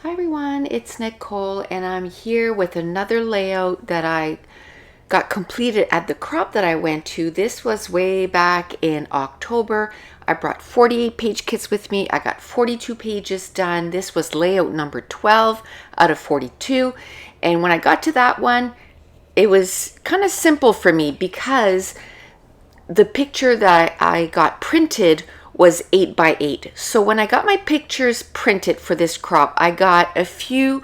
Hi everyone, it's Nicole and I'm here with another layout that I got completed at the crop that I went to. This was way back in October. I brought 48 page kits with me. I got 42 pages done. This was layout number 12 out of 42. And when I got to that one, it was kind of simple for me because the picture that I got printed was 8 by 8. So when I got my pictures printed for this crop, I got a few,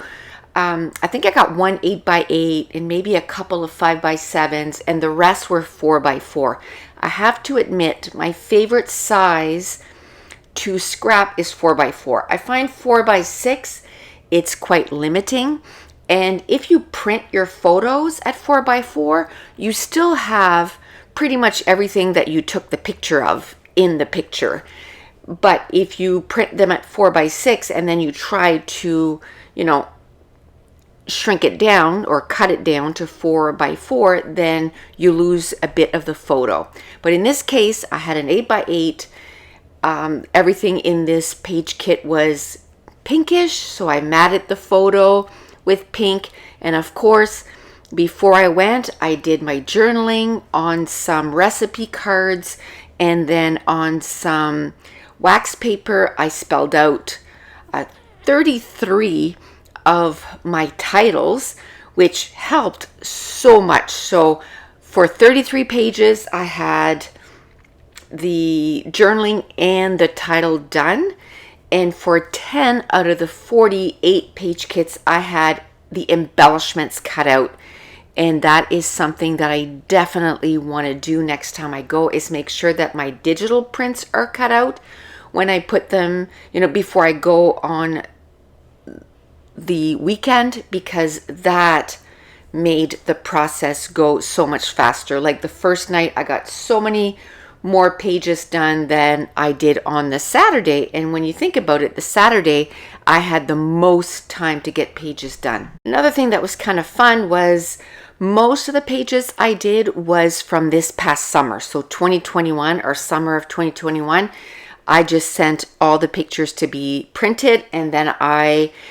I think I got one 8 by 8 and maybe a couple of 5 by 7s, and the rest were 4 by 4. I have to admit, my favorite size to scrap is 4 by 4. I find 4 by 6, it's quite limiting. And if you print your photos at 4 by 4, you still have pretty much everything that you took the picture of in the picture. But if you print them at 4 by 6 and then you try to, shrink it down or cut it down to 4 by 4, then you lose a bit of the photo. But in this case, I had an 8 by 8. Everything in this page kit was pinkish, so I matted the photo with pink. And of course, before I went, I did my journaling on some recipe cards, and then on some wax paper, I spelled out 33 of my titles, which helped so much. So for 33 pages, I had the journaling and the title done. And for 10 out of the 48 page kits, I had the embellishments cut out. And that is something that I definitely want to do next time I go, is make sure that my digital prints are cut out when I put them, before I go on the weekend, because that made the process go so much faster. Like the first night, I got so many more pages done than I did on the Saturday. And when you think about it, the Saturday, I had the most time to get pages done. Another thing that was kind of fun was most of the pages I did was from this past summer. So 2021, or summer of 2021, I just sent all the pictures to be printed. And then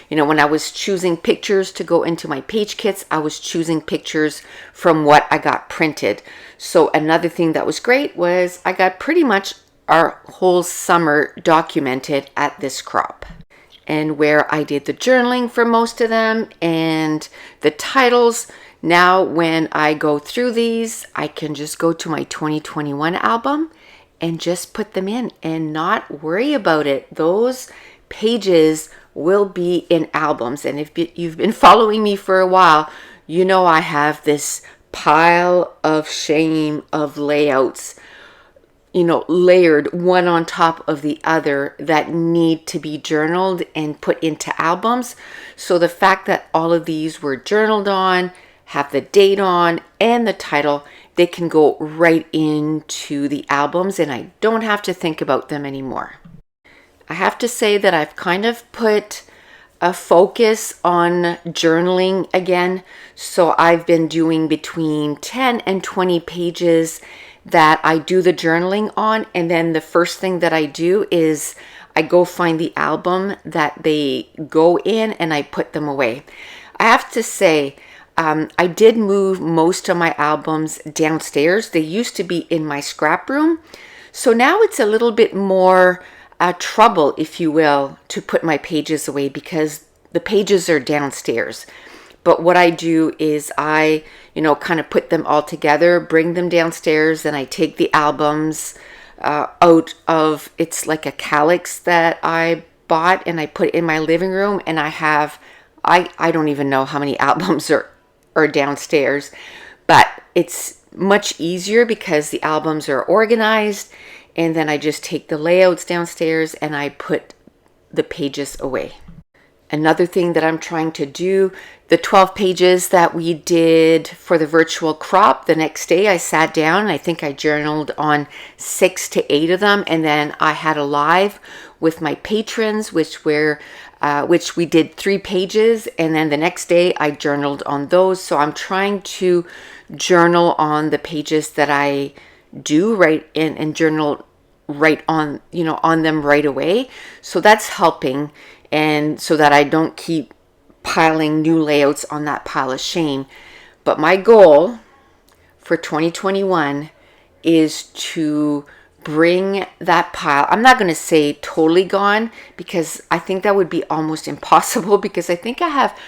when I was choosing pictures to go into my page kits, I was choosing pictures from what I got printed. So another thing that was great was I got pretty much our whole summer documented at this crop. And where I did the journaling for most of them and the titles, now when I go through these, I can just go to my 2021 album and just put them in and not worry about it. Those pages will be in albums. And if you've been following me for a while, I have this pile of shame of layouts, layered one on top of the other, that need to be journaled and put into albums. So the fact that all of these were journaled on, have the date on, and the title, they can go right into the albums and I don't have to think about them anymore. I have to say that I've kind of put a focus on journaling again. So I've been doing between 10 and 20 pages that I do the journaling on. And then the first thing that I do is I go find the album that they go in and I put them away. I have to say, I did move most of my albums downstairs. They used to be in my scrap room. So now it's a little bit more trouble, if you will, to put my pages away because the pages are downstairs. But what I do is I, kind of put them all together, bring them downstairs, and I take the albums out of, it's like a calyx that I bought, and I put it in my living room, and I don't even know how many albums are downstairs, but it's much easier because the albums are organized, and then I just take the layouts downstairs and I put the pages away. Another thing that I'm trying to do, the 12 pages that we did for the virtual crop, the next day I sat down and I think I journaled on 6 to 8 of them, and then I had a live with my patrons, which we did 3 pages, and then the next day I journaled on those. So I'm trying to journal on the pages that I do, right, and journal right on, on them right away. So that's helping, and so that I don't keep piling new layouts on that pile of shame. But my goal for 2021 is to bring that pile, I'm not going to say totally gone, because I think that would be almost impossible, because I think I have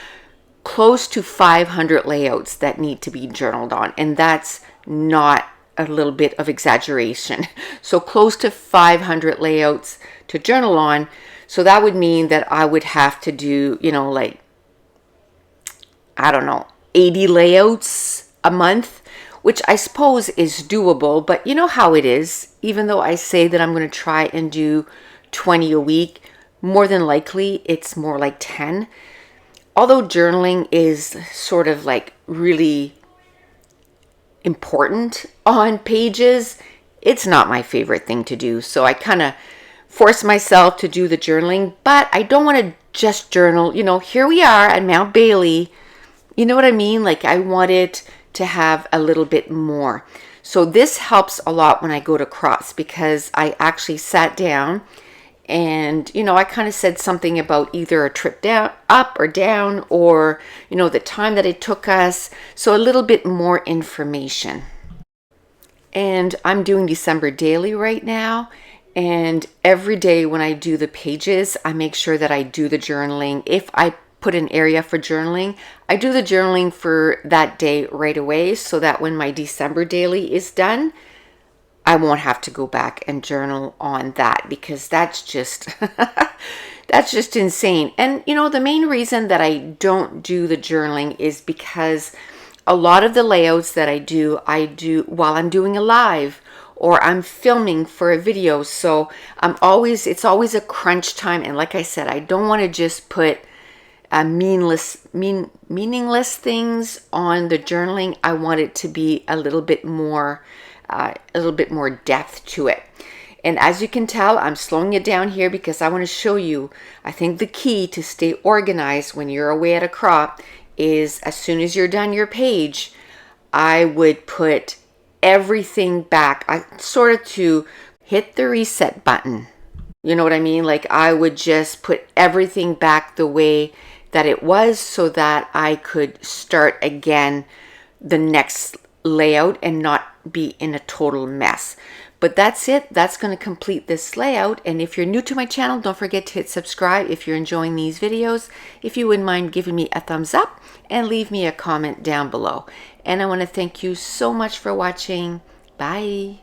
close to 500 layouts that need to be journaled on, and that's not a little bit of exaggeration. So close to 500 layouts to journal on. So that would mean that I would have to do, like, I don't know, 80 layouts a month, which I suppose is doable. But you know how it is. Even though I say that I'm going to try and do 20 a week, more than likely it's more like 10. Although journaling is sort of like really important on pages, it's not my favorite thing to do. So I kind of force myself to do the journaling, but I don't want to just journal. Here we are at Mount Bailey. You know what I mean? Like, I want it to have a little bit more. So this helps a lot when I go to crops, because I actually sat down and, I kind of said something about either a trip down, up or down, or, the time that it took us. So a little bit more information. And I'm doing December daily right now. And every day when I do the pages, I make sure that I do the journaling. If I put an area for journaling, I do the journaling for that day right away, so that when my December daily is done, I won't have to go back and journal on that, because that's just that's just insane. And the main reason that I don't do the journaling is because a lot of the layouts that I do while I'm doing a live, or I'm filming for a video. So it's always a crunch time. And like I said, I don't want to just put meaningless things on the journaling. I want it to be a little bit more depth to it. And as you can tell, I'm slowing it down here because I want to show you, I think the key to stay organized when you're away at a crop is, as soon as you're done your page, I would put everything back. I sort of to hit the reset button. You know what I mean? Like, I would just put everything back the way that it was, so that I could start again the next layout and not be in a total mess. But that's it. That's going to complete this layout. And if you're new to my channel, don't forget to hit subscribe if you're enjoying these videos. If you wouldn't mind giving me a thumbs up and leave me a comment down below. And I want to thank you so much for watching. Bye.